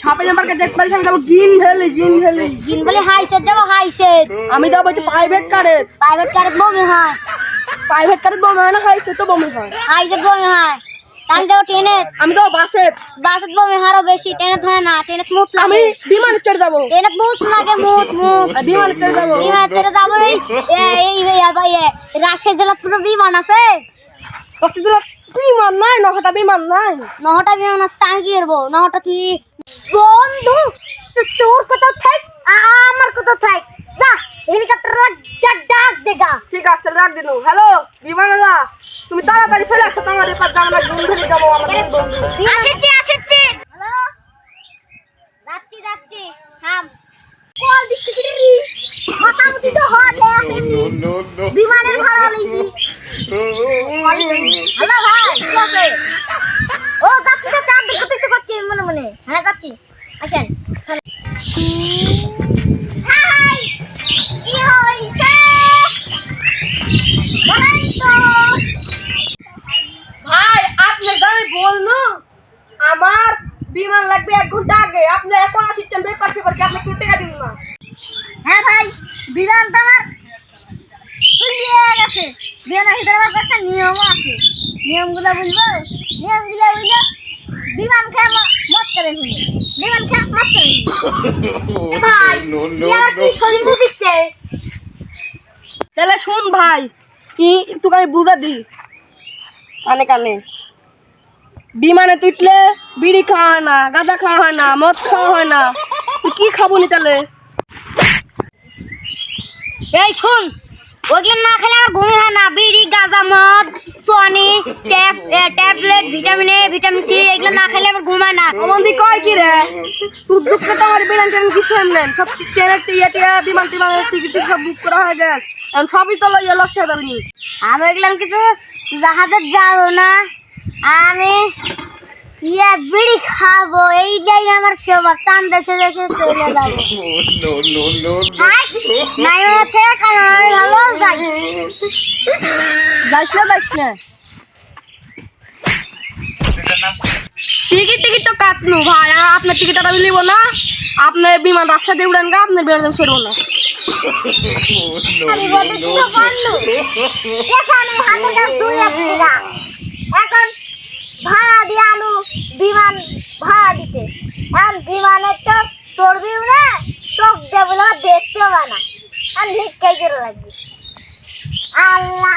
সাপের আমাকে দেখতে পারিস আমি যাবো গিন ভ্যালি হাইসেট যাবো হাইসেট। আমি যাবো প্রাইভেট কারে বমি হয়। প্রাইভেট কারে বমি হয় না হাইসেট তো বমি হয়। হাইসেট বমি হয়। তাহলে যাবো ট্রেনে। আমি যাবো বাসে বমি হারো বেশি। ট্রেনে হয় না, ট্রেনে মুত লাগে। আমি বিমানে চড়ে যাবো। ট্রেনে মুত লাগে, মুত বিমানে চড়ে যাবো। বিমানে চড়ে যাবো। এই রাজশাহী জেলার কোনো বিমান আছে? বিমান নাই, নহটা বিমান নাই। নহটা বিমান আছে, আমি কি করবো? নহটা কি বন্ধু তোর কোথাও থাক, আমার কোথাও থাক, যা হেলিকপ্টার ডাক দেগা। ঠিক আছে, ডাক দিন। হ্যালো বিমানওয়ালা, তুমি তাড়াতাড়ি চলে আসো, আমার এপার আমরা বন্ধুরে যাবো। আমাদের বন্ধু আসছে। হ্যালো, যাচ্ছি। থাম, কল দিচ্ছি কি মোটামুটি তো হট আসেনি। বিমানের ভাড়া লইছি। হ্যালো ভাই, কি আছে? ও যাচ্ছি তো, চাপ দেখতে পাচ্ছি মনে। হ্যাঁ যাচ্ছি, আসেন। হাই, কি হইছে? ভাই আপনার আমি বলনু আমার বিমান লাগবে 1 ঘন্টা আগে। আপনি এখন আসছেন বেকার করে, আপনি কি টাকা দিন না? হ্যাঁ ভাই, বিমান তো আমার চলিয়ে গেছে। বিমান আসতে আমার একটা নিয়ম আছে। নিয়মগুলো বুঝলো? বিমান খেয়ে মত করে ফেলে। ভাই ইয়ার কি শরীর দিচ্ছে? তাহলে শুন ভাই, কি তোকে আমি বুঝা দিই কানে বিমানে তুইলে বিড়ি খাওয়া হয় না, গাঁজা খাওয়া হয় না, মদ খাওয়া হয় না, তুই কি খাবো নি তাহলে? এই শুন, ওগুলো না খেলে আমার ঘুম হয় না। বিড়ি, গাঁজা, মদ, সোয়ানি, tablet, vitamin A, vitamin C, এগুলো না খেলে আমার ঘুম হয় না। অমন্দি কয় কি রে? তুই দুঃখে তো আমার বিমান ট্রেন কিছু এমলেন সব ট্রেনের টিয়া বিমানের টিকিট সব বুক করা হয়ে গেছে। এখন সবই তো লইয়া লক্ষ্য দালি। আমি এগুলো কিছু জাহাজে যাবো না, আমি বিড়ি খাবো, এইটাই আমার স্বভাব। টান দেশে চলে যাবো। ভালো যাই। যাইস না টিকিট তো কাটনু ভাই, আপনার টিকিট আমি নিব না। আপনার বিমান রাস্তা দিয়ে উড়ান গা, আপনার বিমান সেরবো না। আমি বলতেছি তো বন্ধু, এখানে হাতে কাছে 2 লাখ টাকা। এখন ভাড়া দিয়ে আলু বিমান ভাড়া দিতে, এখন বিমানের তো চড়বিও না, চোখ দেবো না, দেখতেও না। আমি ভিক্ষাই করে লাগবে। আল্লাহ